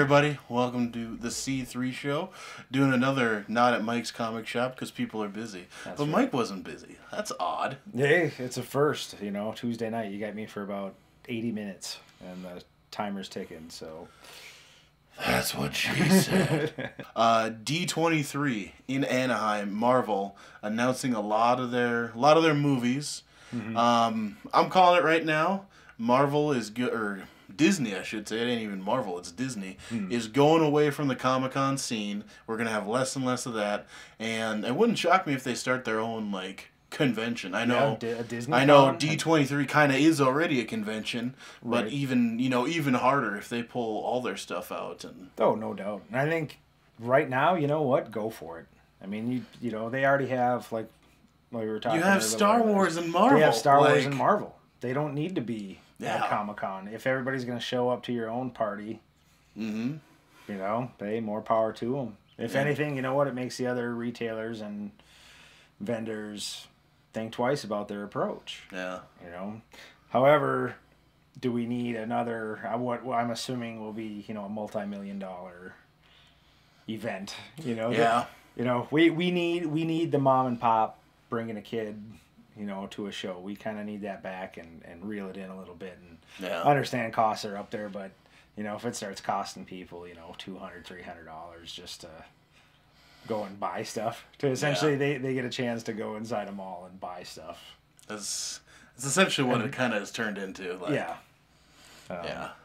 everybody, welcome to the C3 show. Doing another not at Mike's comic shop because people are busy. But right. Mike wasn't busy. That's odd. Hey, it's a first. You know, Tuesday night, you got me for about 80 minutes, and the timer's ticking, so... That's what she said. D23 in Anaheim, Marvel, announcing a lot of their movies. Mm-hmm. I'm calling it right now. Marvel is good, or Disney, I should say. It ain't even Marvel, it's Disney. Is going away from the Comic-Con scene. We're gonna have less and less of that, and it wouldn't shock me if they start their own convention. I know, a Disney I know D23 kind of is already a convention, but right. even harder if they pull all their stuff out. And oh, no doubt. And I think right now, you know what? Go for it. I mean, you know, they already have we were talking. You have Star Wars and Marvel. They have Star Wars and Marvel. They don't need to be at Comic-Con. If everybody's going to show up to your own party, you know, hey, more power to them. If anything, you know what? It makes the other retailers and vendors think twice about their approach. Yeah. You know. However, do we need another? What I'm assuming will be, you know, a multi-million-dollar event. You know. Yeah. You know, we need the mom and pop bringing a kid, you know, to a show. We kind of need that back and reel it in a little bit and understand costs are up there, but you know, if it starts costing people, you know, $200, $300 just to go and buy stuff, to essentially they get a chance to go inside a mall and buy stuff. That's essentially what it kind of has turned into.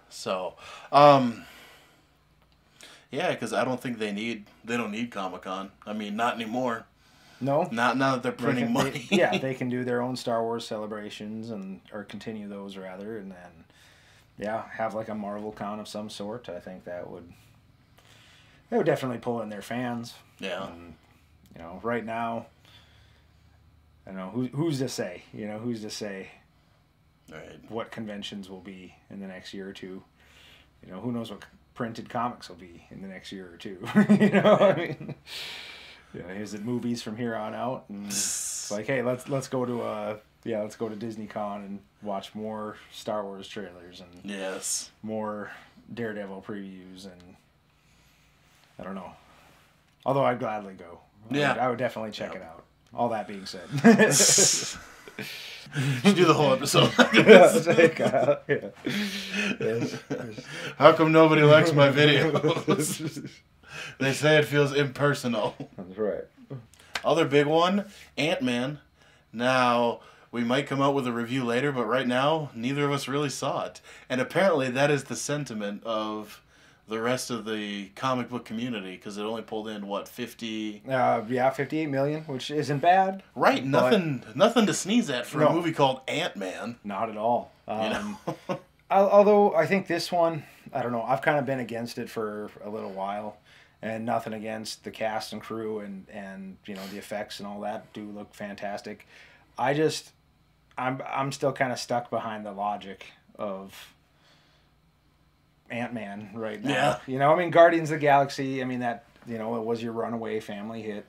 So, because I don't think they don't need Comic-Con. I mean, not anymore. No, not now that they're printing money. They can do their own Star Wars celebrations or continue those rather, and then have like a Marvel con of some sort. I think they would definitely pull in their fans. Yeah. And, you know, right now, I don't know who's to say. You know, who's to say what conventions will be in the next year or two. You know, who knows what printed comics will be in the next year or two. You know, I mean. Yeah, is it movies from here on out? And it's like, hey, let's go to let's go to Disney Con and watch more Star Wars trailers and more Daredevil previews, and I don't know. Although I'd gladly go. I would definitely check it out. All that being said. You do the whole episode. How come nobody likes my videos? They say it feels impersonal. That's right. Other big one, Ant-Man. Now, we might come out with a review later, but right now, neither of us really saw it. And apparently that is the sentiment of the rest of the comic book community, because it only pulled in, 50... 58 million, which isn't bad. Right, nothing to sneeze at for a movie called Ant-Man. Not at all. Although, I think this one, I don't know, I've kind of been against it for a little while. And nothing against the cast and crew and you know, the effects and all that do look fantastic. I'm still kind of stuck behind the logic of Ant-Man right now. Yeah. You know, I mean, Guardians of the Galaxy, I mean, that, you know, it was your runaway family hit.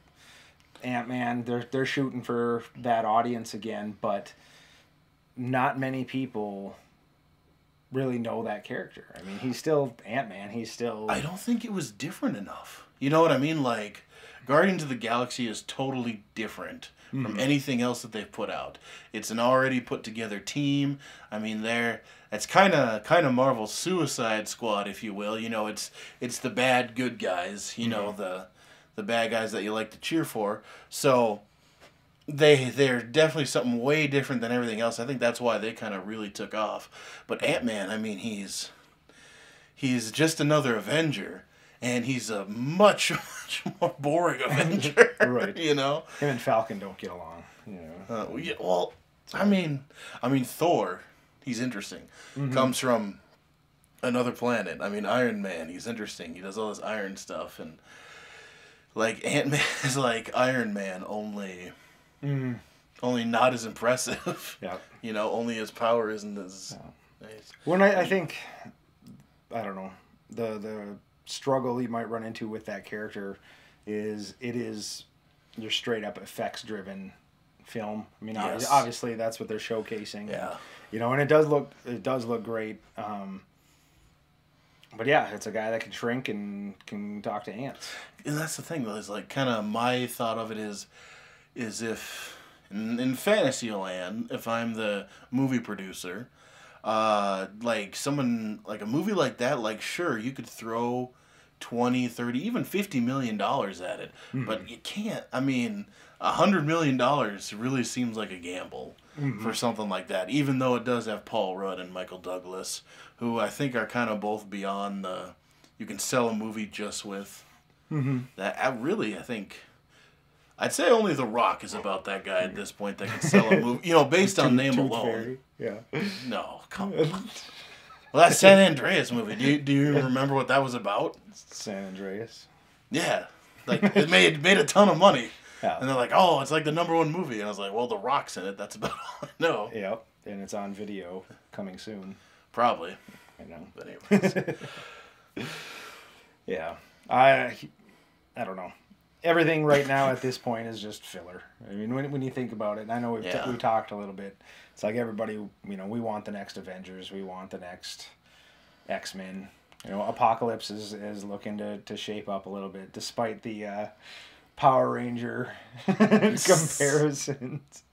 Ant-Man, they're shooting for that audience again, but not many people really know that character. I mean, he's still Ant-Man. He's still... I don't think it was different enough. You know what I mean? Like, Guardians of the Galaxy is totally different from anything else that they've put out. It's an already put together team. I mean, it's kind of Marvel's Suicide Squad, if you will. You know, it's the bad good guys. You know, the bad guys that you like to cheer for. So they're definitely something way different than everything else. I think that's why they kind of really took off. But Ant-Man, I mean, he's just another Avenger, and he's a much, much more boring Avenger. Right. You know? Him and Falcon don't get along. You know? I mean, Thor, he's interesting. Comes from another planet. I mean, Iron Man, he's interesting. He does all this iron stuff, and like Ant-Man is like Iron Man, only not as impressive. Yeah. You know, only his power isn't as nice. When I think, I don't know, the struggle you might run into with that character is your straight up effects driven film. I mean, obviously that's what they're showcasing. Yeah. You know, and it does look great. But yeah, it's a guy that can shrink and can talk to ants. And that's the thing, though, is like kind of my thought of it is if in Fantasyland, if I'm the movie producer, like someone like a movie like that, like sure you could throw 20, 30, even $50 million at it, but you can't. I mean, $100 million really seems like a gamble for something like that, even though it does have Paul Rudd and Michael Douglas, who I think are kind of both beyond the you can sell a movie just with that. I think I'd say only The Rock is about that guy at this point that can sell a movie, based on name alone. Fairy. Yeah. No, come on. Well, that San Andreas movie. Do you remember what that was about? San Andreas. Yeah, like it made a ton of money, Yeah. and they're like, oh, it's like the #1 movie, and I was like, well, The Rock's in it. That's about all I know. Yep, and it's on video coming soon. Probably. I know. But anyways. Yeah, I don't know. Everything right now at this point is just filler. I mean, when you think about it, and I know we talked a little bit. It's like everybody, we want the next Avengers, we want the next X-Men. Apocalypse is looking to shape up a little bit, despite the Power Ranger comparisons.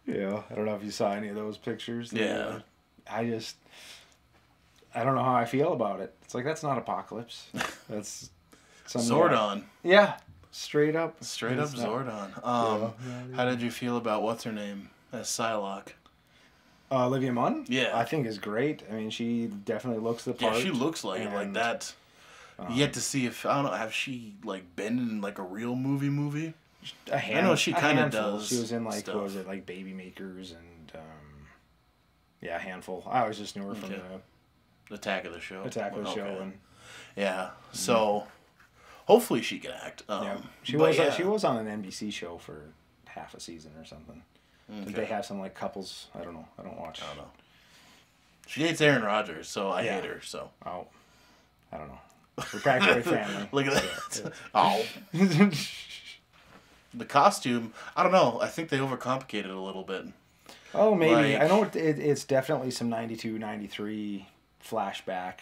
Yeah, I don't know if you saw any of those pictures. Yeah. I don't know how I feel about it. It's like, that's not Apocalypse. That's Zordon. Yeah, straight up. Straight up Zordon. How did you feel about what's her name as Psylocke? Olivia Munn? Yeah. I think is great. I mean, she definitely looks the part. Yeah, she looks like it, like that. Yet to see if, I don't know, have she, like, been in, like, a real movie? I know she kind of does. She was in, like, stuff. what was it, like, Baby Makers and, a handful. I always just knew her from the Attack of the Show. Show. And, yeah, so hopefully she can act. she was on an NBC show for half a season or something. Okay. Did they have some, like, couples? I don't know. I don't watch. I don't know. She hates Aaron Rodgers, so I hate her, so. Oh. I don't know. We're practically family. Look at that. Oh. The costume, I don't know. I think they overcomplicated it a little bit. Oh, maybe. I know it's definitely some 92, 93 flashback.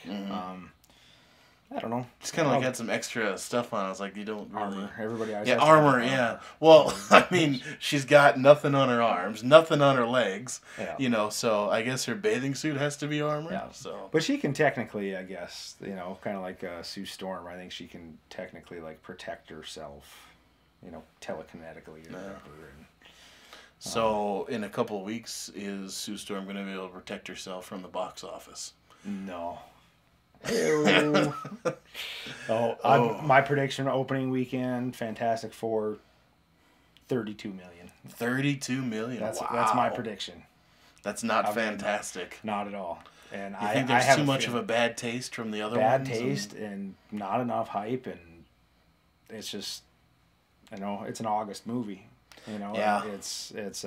I don't know. It's kind of like had some extra stuff on. I was like, you don't really... Armor. Everybody always has armor, yeah. Well, I mean, she's got nothing on her arms, nothing on her legs. Yeah. So I guess her bathing suit has to be armor. Yeah. So. But she can technically, I guess, kind of like Sue Storm, I think she can technically, like, protect herself, telekinetically or whatever. And, so in a couple of weeks, is Sue Storm going to be able to protect herself from the box office? No. My prediction opening weekend, Fantastic Four, 32 million. 32 million. That's my prediction. That's not fantastic. Not at all. And I think there's too much of a bad taste from the other ones. Bad taste and not enough hype, and it's just, it's an August movie. Yeah. It's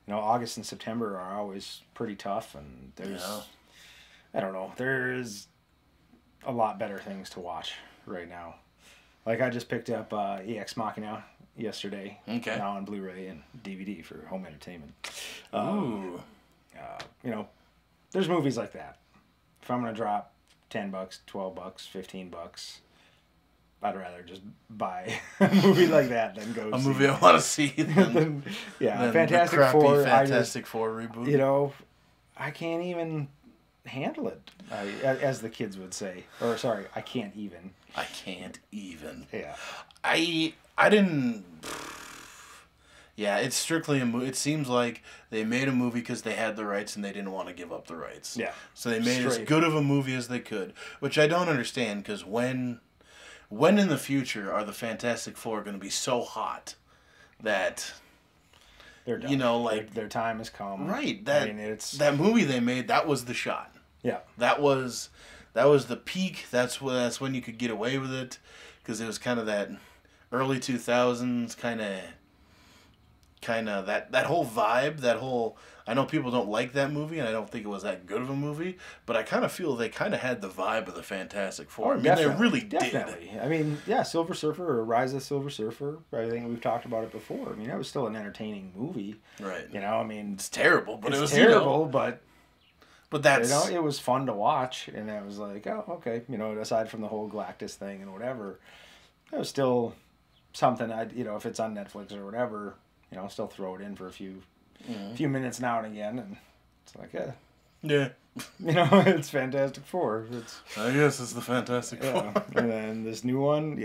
August and September are always pretty tough, and there's, I don't know, there's a lot better things to watch right now. Like, I just picked up EX Machina yesterday. Okay. Now on Blu-ray and DVD for home entertainment. Ooh. There's movies like that. If I'm going to drop $10, $12, $15, I'd rather just buy a movie like that than go a movie I want to see. Than Fantastic the Four. Fantastic Four reboot. I can't even handle it, as the kids would say. Or, sorry, I can't even. I can't even. Yeah. I didn't... Yeah, it's strictly a movie. It seems like they made a movie because they had the rights and they didn't want to give up the rights. Yeah. So they made as good of a movie as they could, which I don't understand, because when in the future are the Fantastic Four going to be so hot that... They're done. Their time has come. Right. That movie they made, that was the shot. Yeah. That was the peak. That's when you could get away with it, because it was kind of that early 2000s kind of that whole vibe, I know people don't like that movie, and I don't think it was that good of a movie, but I kind of feel they kind of had the vibe of the Fantastic Four. They really did. I mean, yeah, Silver Surfer or Rise of the Silver Surfer, I think we've talked about it before. I mean, that was still an entertaining movie. Right. I mean... It's terrible, but it was terrible, but... But that's... You know, it was fun to watch, and it was like, oh, okay. You know, aside from the whole Galactus thing and whatever, it was still something I'd, you know, if it's on Netflix or whatever, you know, I'll still throw it in for a few minutes now and again, and it's like, yeah. You know, it's Fantastic Four. I guess it's the Fantastic Four. And then this new one,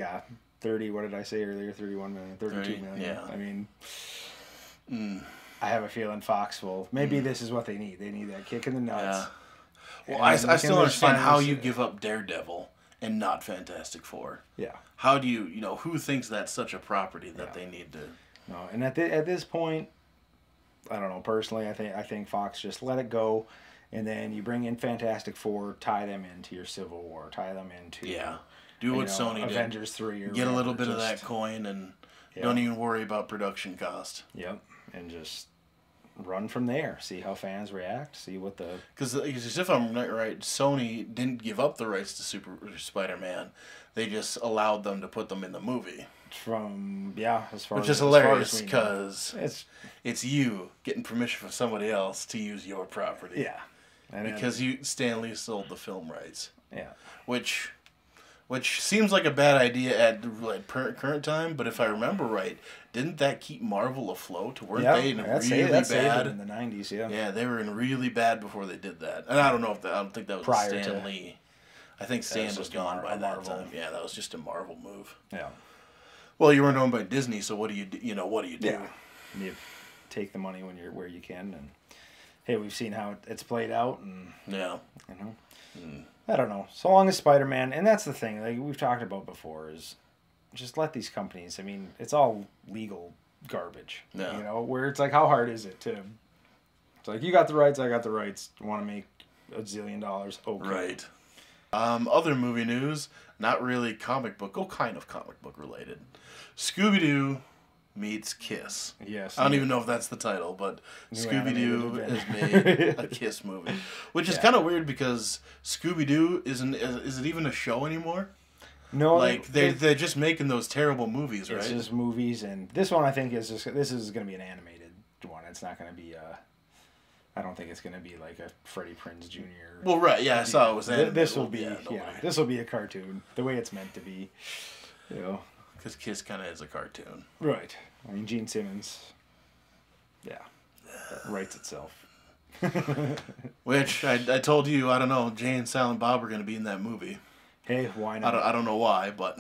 30, what did I say earlier? 31 million, 32 million. Yeah. I mean, I have a feeling Fox will, maybe this is what they need. They need that kick in the nuts. Yeah. Well, I still understand how you give up Daredevil and not Fantastic Four. Yeah. How do you know, who thinks that's such a property that they need to... No, and at this point, I don't know, personally, I think Fox just let it go, and then you bring in Fantastic Four, tie them into your Civil War, tie them into... Yeah. Do what Sony did. Avengers 3 or get a little bit of that coin and don't even worry about production cost. Yep. And just run from there. See how fans react. See what the... Because if I'm not right, Sony didn't give up the rights to Spider-Man. They just allowed them to put them in the movie. Which is hilarious because it's you getting permission from somebody else to use your property. Yeah. Because Stan Lee sold the film rights. Yeah. Which seems like a bad idea at current time, but if I remember right, didn't that keep Marvel afloat? Weren't they in really bad in the 90s? Yeah. Yeah, they were in really bad before they did that, and I don't think that was prior Stan Lee. I think Stan was gone by that Marvel time. Yeah, that was just a Marvel move. Yeah. Well, you weren't owned by Disney, so what do you do? Yeah. You take the money where you can, and hey, we've seen how it's played out, and I don't know. So long as Spider-Man, and that's the thing, like we've talked about before, is just let these companies. I mean, it's all legal garbage. Yeah. You know, where it's like, how hard is it to? It's like you got the rights, I got the rights. Want to make $1 zillion? Okay. Right. Other movie news, not really comic book, kind of comic book related. Scooby-Doo meets Kiss. Yes. I don't even know if that's the title, but Scooby-Doo has made a Kiss movie. Which is kind of weird because Scooby-Doo is it even a show anymore? No. Like, they're just making those terrible movies, right? It's just movies, and this one I think this is going to be an animated one. It's not going to be I don't think it's going to be like a Freddie Prinze Jr. Well, right, yeah, I saw it was animated. This will be, this will be a cartoon, the way it's meant to be, you know. Because Kiss kind of is a cartoon. Right. I mean, Gene Simmons, writes itself. Which, I told you, I don't know, Jay and Silent Bob are going to be in that movie. Hey, why not? I don't know why, but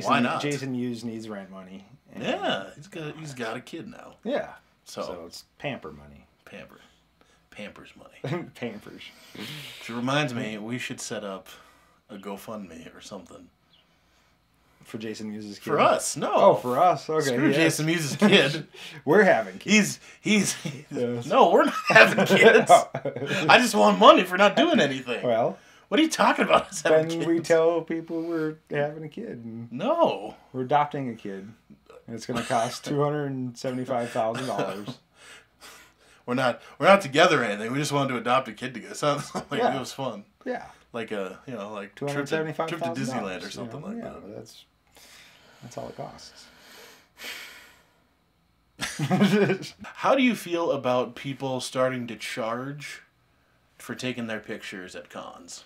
why not? Jason Mewes needs rent money. He's got a kid now. Yeah. So it's pamper money. Pampers money. Pampers. Which reminds me, we should set up a GoFundMe or something. For Jason Mewes' kid? For us, no. Oh, for us. Okay. Screw Jason Mewes' kid. We're having kids. No, we're not having kids. I just want money for not doing anything. Well. What are you talking about? Then we tell people we're having a kid. No. We're adopting a kid. And it's going to cost $275,000. We're not together or anything. We just wanted to adopt a kid together. Sounds like it was fun. Yeah. Like a trip to Disneyland or something like that. That's all it costs. How do you feel about people starting to charge for taking their pictures at cons?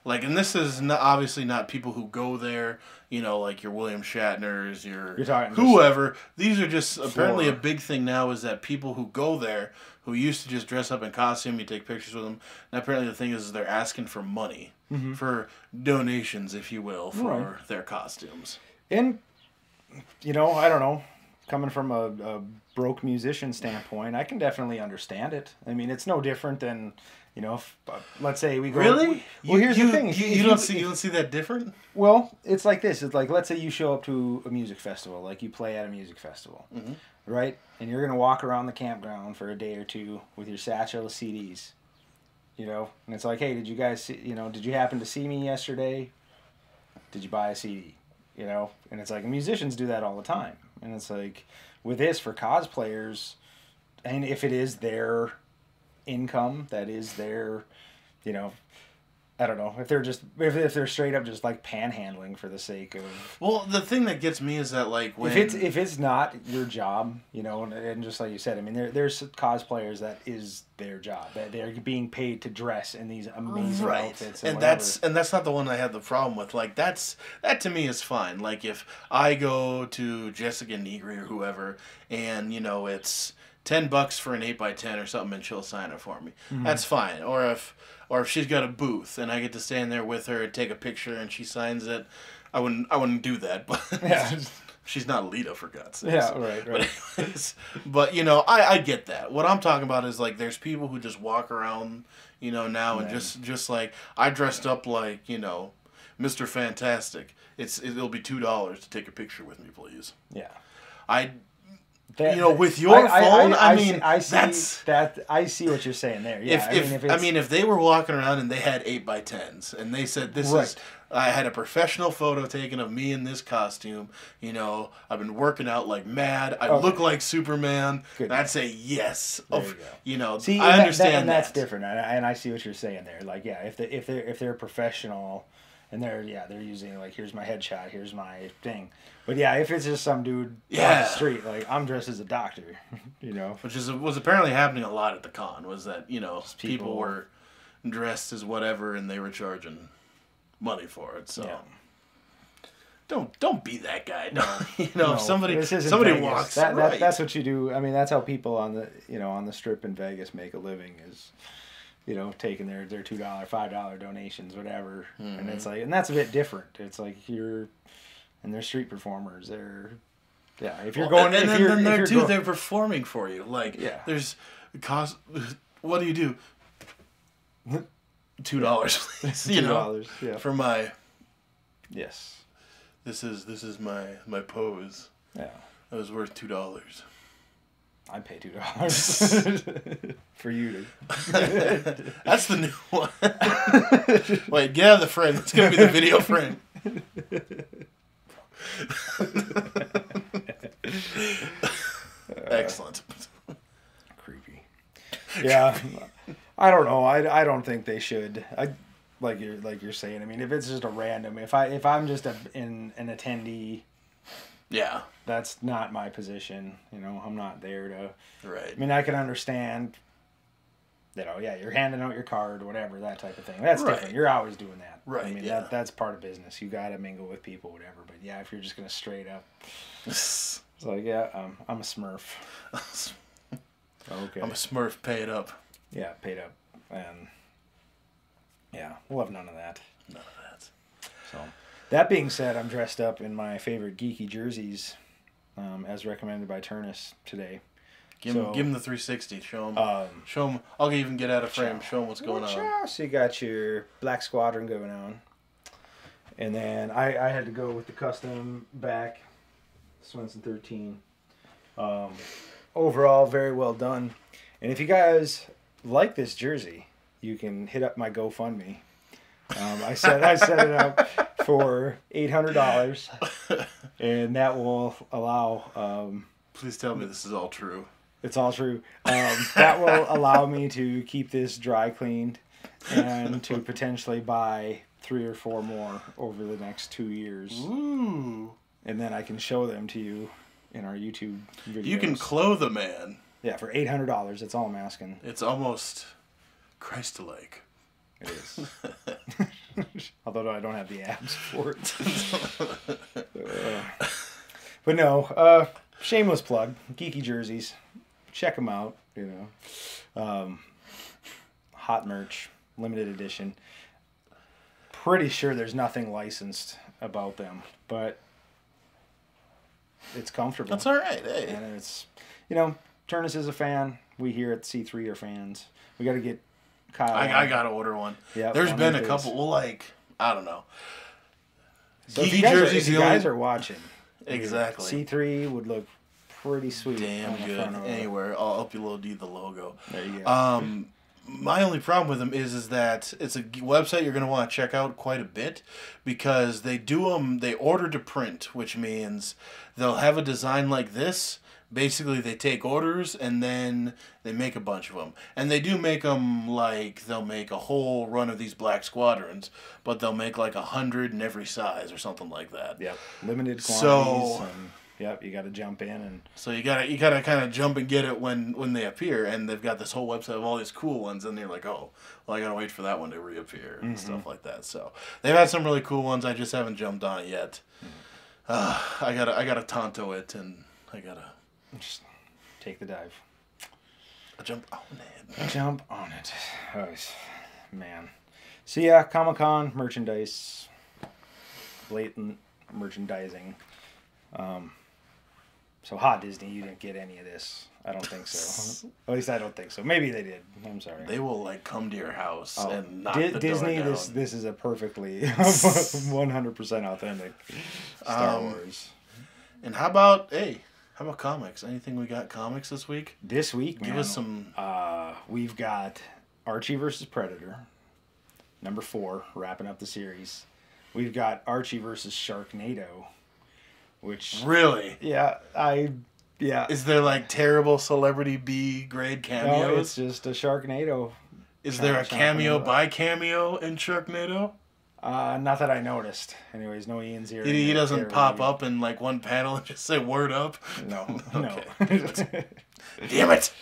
Like, and this is obviously not people who go there, like your William Shatners, your whoever. These are just apparently a big thing now is that people who go there, who used to just dress up in costume, you take pictures with them. And apparently the thing is they're asking for money, for donations, if you will, for their costumes. And, I don't know. Coming from a broke musician standpoint, I can definitely understand it. I mean, it's no different than... if, let's say we go... Really? Here's the thing. You don't see that different? Well, it's like this. It's like, let's say you show up to a music festival, like you play at a music festival, right? And you're going to walk around the campground for a day or two with your satchel of CDs, and it's like, hey, did you guys see, did you happen to see me yesterday? Did you buy a CD? And it's like, musicians do that all the time. And it's like, with this, for cosplayers, and if it is their... income, that is their, I don't know if they're just if they're straight up just like panhandling for the sake of. Well, the thing that gets me is that like when if it's not your job, you know, and just like you said, I mean, there's cosplayers that is their job. They're being paid to dress in these amazing outfits, and that's not the one I had the problem with. Like that to me is fine. Like if I go to Jessica Negri or whoever, and you know it's $10 for an 8x10 or something, and she'll sign it for me. Mm-hmm. That's fine. Or if she's got a booth and I get to stand there with her and take a picture and she signs it, I wouldn't do that. But yeah. She's not Lita, for God's sake. Yeah, right. But anyways, but you know, I get that. What I'm talking about is like there's people who just walk around, you know, now and just like I dressed up like, you know, Mr. Fantastic. It'll be $2 to take a picture with me, please. Yeah. With your phone, I see what you're saying there. Yeah, if they were walking around and they had 8x10s and they said I had a professional photo taken of me in this costume. You know, I've been working out like mad. I look like Superman. Good. I'd say yes. There you go. You know, see, I understand that. That's different, and I see what you're saying there. Like, yeah, if they're professional. And they're using like, here's my headshot, here's my thing. But yeah, if it's just some dude off the street, like I'm dressed as a doctor, you know. Which was apparently happening a lot at the con, was that, you know, people were dressed as whatever and they were charging money for it. So don't be that guy. No. You know, if somebody walks that's what you do. I mean, that's how people on the strip in Vegas make a living is, you know, taking their $2, $5 donations, whatever. Mm-hmm. And it's like, and that's a bit different. It's like and they're street performers. If you're going, they're performing for you. Like, there's cost. What do you do? $2, please. You know, for my. Yes. This is my pose. Yeah. That was worth $2. I'd pay $2 for you to. That's the new one. Wait, get out of the frame. It's gonna be the video frame. Excellent. Creepy. Yeah, I don't know. I don't think they should. Like you're saying. I mean, if it's just a random, if I'm just an attendee. Yeah. That's not my position. You know, I'm not there to... Right. I mean, I can understand, you know, you're handing out your card, whatever, that type of thing. That's different. You're always doing that. Right, I mean, that's part of business. You got to mingle with people, whatever. But, yeah, if you're just going to straight up... It's like, I'm a Smurf. Okay. I'm a Smurf paid up. Yeah, paid up. And, yeah, we'll have none of that. None of that. So... That being said, I'm dressed up in my favorite geeky jerseys, as recommended by Turnus today. Give him the 360. Show him. I'll even get out of frame. Show him what's going on. So you got your Black Squadron going on, and then I had to go with the custom back, Swenson 13. Overall, very well done. And if you guys like this jersey, you can hit up my GoFundMe. I set it up for $800, and that will allow. Please tell me this is all true. It's all true. That will allow me to keep this dry cleaned and to potentially buy 3 or 4 more over the next 2 years. Ooh! And then I can show them to you in our YouTube videos. You can clothe a man. Yeah, for $800. That's all I'm asking. It's almost Christ-like. It is. Although I don't have the abs for it. But no, shameless plug. Geeky jerseys. Check them out, you know. Hot merch. Limited edition. Pretty sure there's nothing licensed about them. But it's comfortable. That's all right. Hey. And it's, you know, Turnus is a fan. We here at C3 are fans. We got to get Kyle. I gotta order one. Yeah, there's been a couple. Well, like, I don't know. So if you guys are watching, exactly. C3 would look pretty sweet. Damn good. Anywhere, I'll upload the logo. There you go. My only problem with them is that it's a website you're gonna want to check out quite a bit because they order to print, which means they'll have a design like this, basically they take orders and then they make a bunch of them. And they do make them like they'll make a whole run of these Black Squadrons, but they'll make like 100 in every size or something like that. Yep, limited quantities. So, yep, you got to jump in and. So you gotta kind of jump and get it when they appear, and they've got this whole website of all these cool ones, and you're like, oh, well, I gotta wait for that one to reappear and stuff like that. So they've had some really cool ones. I just haven't jumped on it yet. I gotta Tonto it, and I gotta just take the dive. Jump on it. Jump on it. Oh, man. So yeah, Comic-Con merchandise, blatant merchandising. So Hot Disney, you didn't get any of this. I don't think so. At least I don't think so. Maybe they did. I'm sorry. They will like come to your house and knock the Disney. door down. This is a perfectly 100% authentic Star Wars. And how about comics? Anything we got comics this week? This week, give us some. We've got Archie versus Predator, number 4, wrapping up the series. We've got Archie versus Sharknado, which really, yeah. Is there like terrible celebrity B grade cameos? No, it's just a Sharknado. Is there a cameo by cameo in Sharknado? Not that I noticed. Anyways, no Ian Ziering. He doesn't pop up in like one panel and just say "word up." No, okay. Damn it.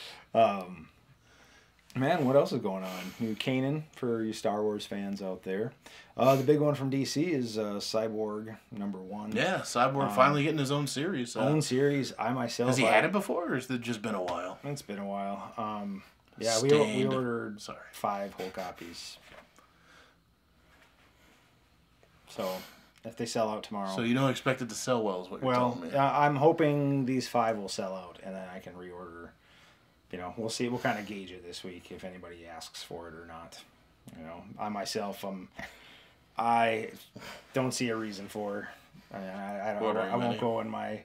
Man, what else is going on? New Kanan for you Star Wars fans out there. The big one from DC is Cyborg #1. Yeah, Cyborg finally getting his own series. Own series. I myself. Has he had it before, or has it just been a while? It's been a while. Yeah, we ordered 5 whole copies. So, if they sell out tomorrow. So you don't expect it to sell well, is what you're telling me. I'm hoping these 5 will sell out, and then I can reorder. You know, we'll see. We'll kind of gauge it this week if anybody asks for it or not. You know, I myself, I don't see a reason for. I don't. I won't go in my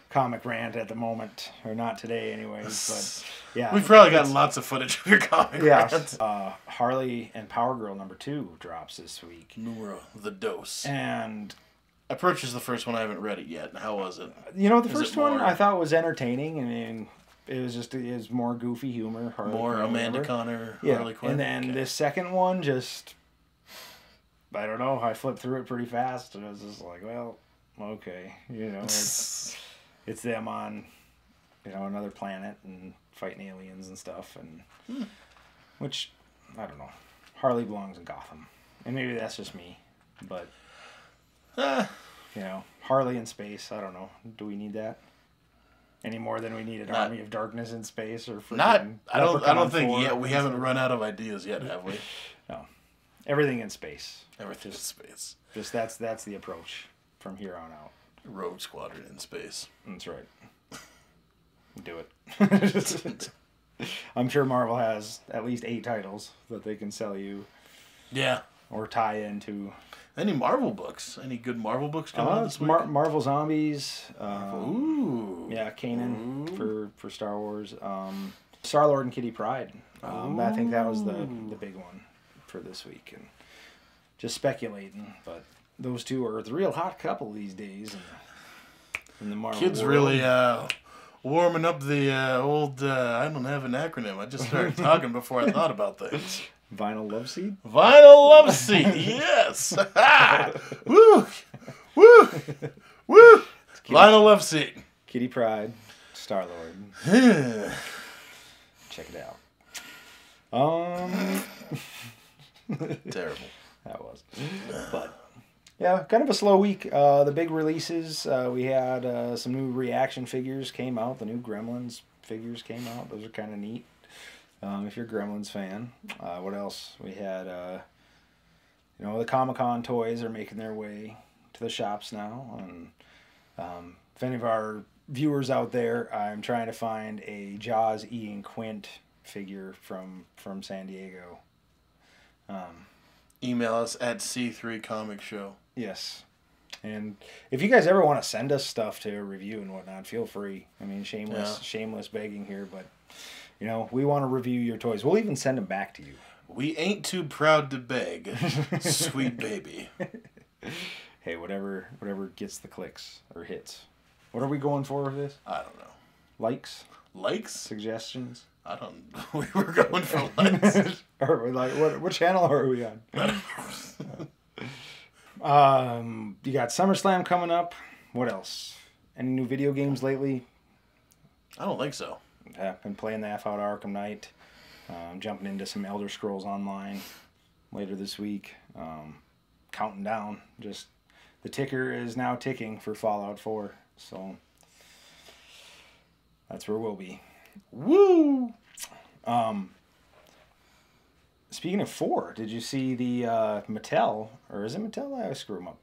comic rant at the moment, or not today, anyways. But yeah, we've probably got lots of footage of your comic rant. Harley and Power Girl #2 drops this week. Numero the dose. And I purchased the first one. I haven't read it yet. How was it? You know, the first one I thought was entertaining. I mean. It was more goofy humor. More Amanda Connor, Harley Quinn. And then this second one just, I don't know, I flipped through it pretty fast and I was just like, well, okay. You know, it's them on, another planet and fighting aliens and stuff. And which, I don't know. Harley belongs in Gotham. And maybe that's just me. But, Harley in space, I don't know. Do we need that? Any more than we need an Army of Darkness in space or I don't think yet. We haven't run out of ideas yet, have we? No. Everything in space. Everything in space. Just that's the approach from here on out. Rogue Squadron in space. That's right. Do it. I'm sure Marvel has at least 8 titles that they can sell you. Yeah. Or tie into. Any Marvel books? Any good Marvel books coming out this week? Marvel Zombies. Ooh. Yeah, Kanan for Star Wars. Star-Lord and Kitty Pryde. I think that was the big one for this week. And just speculating, but those two are the real hot couple these days in the Marvel Kids world. Really warming up the old, I don't have an acronym. I just started talking before I thought about things. Vinyl Love Seed? Vinyl Love Seed, yes! Woo! Woo! Woo! Vinyl Love Seed. Kitty Pryde, Star-Lord. Check it out. Terrible. That was. But, yeah, kind of a slow week. The big releases, we had some new reaction figures came out. The new Gremlins figures came out. Those are kind of neat. If you're a Gremlins fan. What else? We had, the Comic-Con toys are making their way to the shops now. And if any of our viewers out there, I'm trying to find a Jaws Ian Quint figure from San Diego. Email us at C3 Comic Show. Yes. And if you guys ever want to send us stuff to review and whatnot, feel free. I mean, shameless begging here, but... we want to review your toys. We'll even send them back to you. We ain't too proud to beg, sweet baby. Hey, whatever gets the clicks or hits. What are we going for with this? I don't know. likes, Likes? suggestions. I don't. We were going for likes. Or like, what channel are we on? You got SummerSlam coming up. What else? Any new video games lately? I don't think so. Yeah, been playing the F out Arkham Knight. Jumping into some Elder Scrolls Online later this week. Counting down. Just the ticker is now ticking for Fallout 4. So that's where we'll be. Woo! Speaking of 4, did you see the Mattel, or is it Mattel? I always screw them up.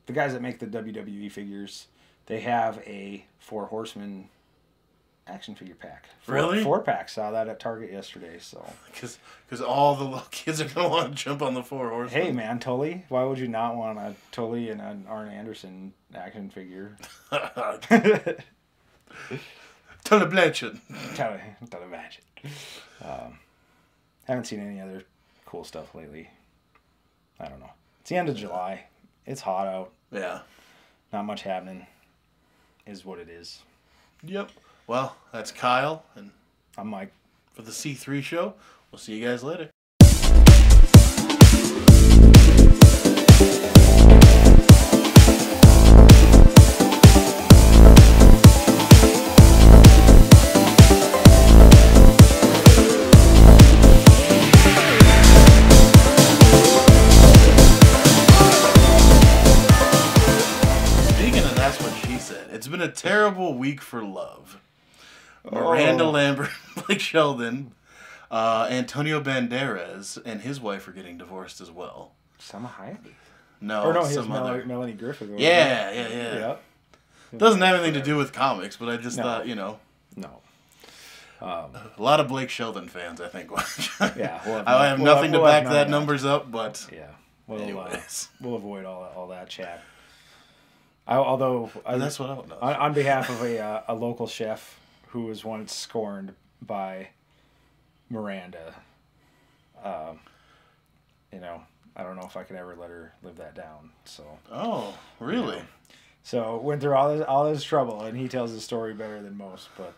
The guys that make the WWE figures, they have a 4 Horsemen action figure pack. Really? 4-pack. Saw that at Target yesterday. So because all the little kids are gonna want to jump on the 4 Horsemen. Hey man, Tully, why would you not want a Tully and an Arn Anderson action figure? Tully Blanchard. Tully Blanchard. Haven't seen any other cool stuff lately. I don't know. It's the end of July. It's hot out. Yeah. Not much happening. Is what it is. Yep. Well, that's Kyle, and I'm Mike. For the C3 show, we'll see you guys later. It's been a terrible week for love. Miranda Lambert, Blake Sheldon, Antonio Banderas, and his wife are getting divorced as well. Salma Hayek? No, some other. Melanie Griffith. Yeah. Yep. Doesn't have anything to do with comics, but I just thought, No. A lot of Blake Sheldon fans, I think, watch. Yeah. I have nothing to back that numbers up, but yeah. We'll avoid all that chat. That's what I would know. On behalf of a local chef who was once scorned by Miranda, I don't know if I could ever let her live that down. So. Oh, really? So went through all this trouble, and he tells the story better than most. But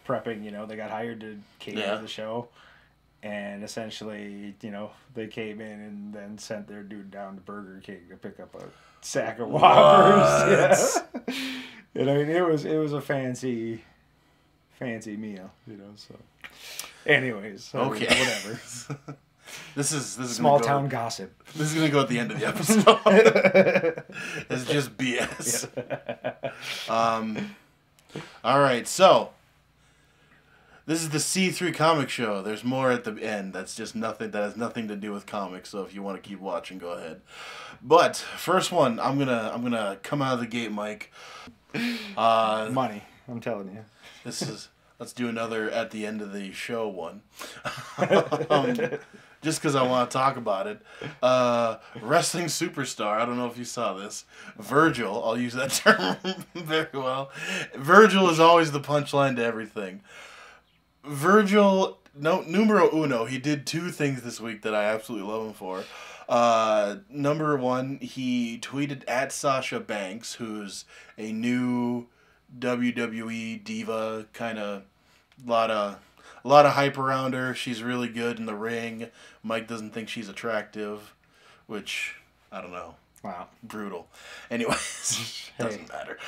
prepping, they got hired to cater the show, and essentially, they came in and then sent their dude down to Burger King to pick up a sack of Whoppers. Yeah. And I mean, it was a fancy meal, So, anyways, okay, whatever. This is small town gossip. This is gonna go at the end of the episode. It's just BS. All right, so this is the C3 comic show. There's more at the end. That's just nothing. That has nothing to do with comics. So if you want to keep watching, go ahead. But first one, I'm gonna come out of the gate, Mike. Money. I'm telling you. Let's do another at the end of the show one. Just because I want to talk about it. Wrestling superstar. I don't know if you saw this. Virgil. I'll use that term very well. Virgil is always the punchline to everything. Virgil, numero uno, he did 2 things this week that I absolutely love him for. Number 1, he tweeted at Sasha Banks, who's a new WWE diva, kind of a lot of hype around her. She's really good in the ring. Mike doesn't think she's attractive, which, I don't know. Wow. Brutal. Anyways, doesn't matter.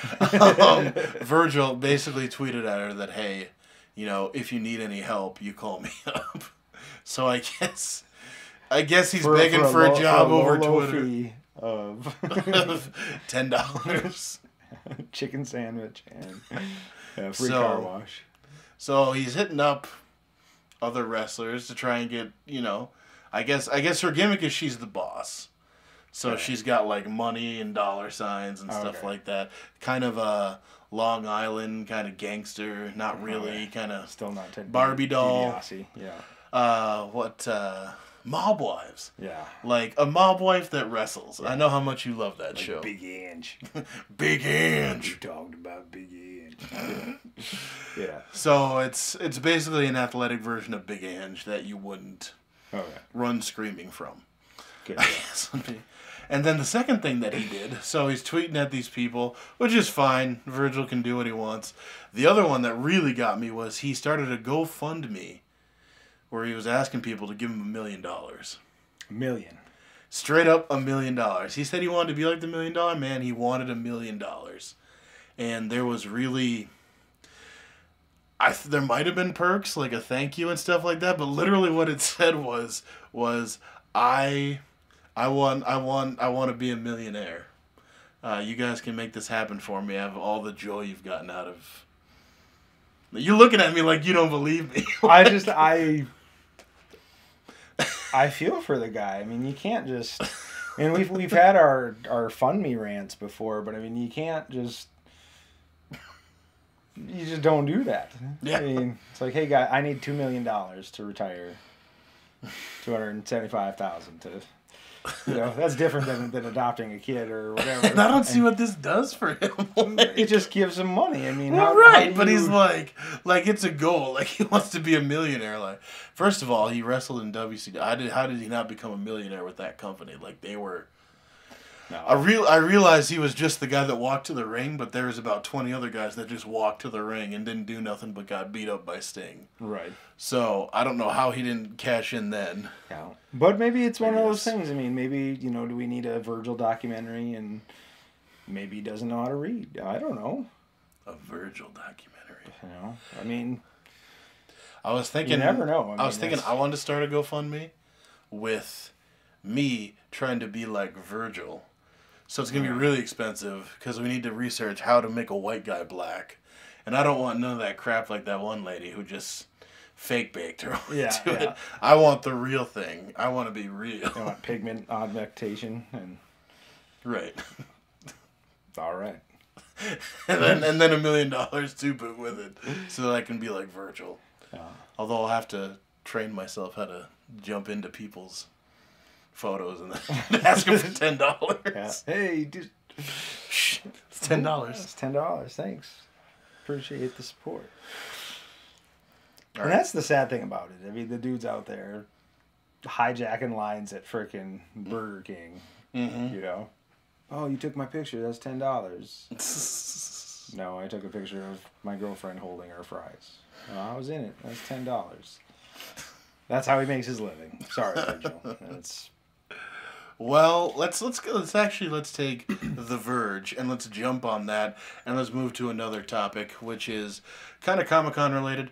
Virgil basically tweeted at her that, hey, if you need any help, you call me up. So I guess he's begging for a job over Twitter. Fee of $10. Chicken sandwich and free car wash. So he's hitting up other wrestlers to try and get, I guess her gimmick is she's the boss. So she's got like money and dollar signs and stuff like that. Kind of a Long Island kind of gangster, not really, kind of still not Ted Barbie doll. DiBiase. Yeah. Mob wives. Yeah. Like a mob wife that wrestles. Yeah. I know how much you love that show. Big Ange. Big Ange. You talked about Big Ange. Yeah. So it's basically an athletic version of Big Ange that you wouldn't run screaming from. Good. And then the second thing that he did, so he's tweeting at these people, which is fine. Virgil can do what he wants. The other one that really got me was he started a GoFundMe where he was asking people to give him $1 million. $1 million. Straight up $1 million. He said he wanted to be like the $1 Million Man. He wanted $1 million. And there was really... there might have been perks, like a thank you and stuff like that, but literally what it said was I want to be a millionaire. You guys can make this happen for me. I have all the joy you've gotten out of... You're looking at me like you don't believe me. I feel for the guy. I mean, you can't just... I mean, we've had our Fund Me rants before, but I mean, you can't just... You just don't do that. Yeah. I mean, it's like, hey, guy, I need $2 million to retire. $275,000 to... You know, that's different than adopting a kid or whatever. And I don't see what this does for him. It just gives him money. I mean, but he's like it's a goal. Like he wants to be a millionaire. Like, first of all, he wrestled in WCW. How did he not become a millionaire with that company? Like they were. No. I realized he was just the guy that walked to the ring, but there was about 20 other guys that just walked to the ring and didn't do nothing but got beat up by Sting. Right. So I don't know how he didn't cash in then. Yeah. But maybe it's one of those things. I mean, maybe, do we need a Virgil documentary and maybe he doesn't know how to read. I don't know. A Virgil documentary. I mean, I was thinking. You never know. I was thinking I wanted to start a GoFundMe with me trying to be like Virgil. So it's going to be really expensive because we need to research how to make a white guy black. And I don't want none of that crap like that one lady who just fake baked her way to it. I want the real thing. I want to be real. I want pigment augmentation and... Right. All right. and then $1 million to put with it so that I can be like Virgil. Although I'll have to train myself how to jump into people's photos and then ask them for $10. Yeah. Hey, dude. Shh, it's $10. It's $10. Thanks. Appreciate the support. And that's the sad thing about it. I mean, the dude's out there hijacking lines at frickin' Burger King. Mm-hmm. Oh, you took my picture. That's $10. No, I took a picture of my girlfriend holding her fries. Oh, I was in it. That's $10. That's how he makes his living. Sorry, Virgil. Well, let's take The Verge and let's jump on that and let's move to another topic, which is kind of Comic-Con related.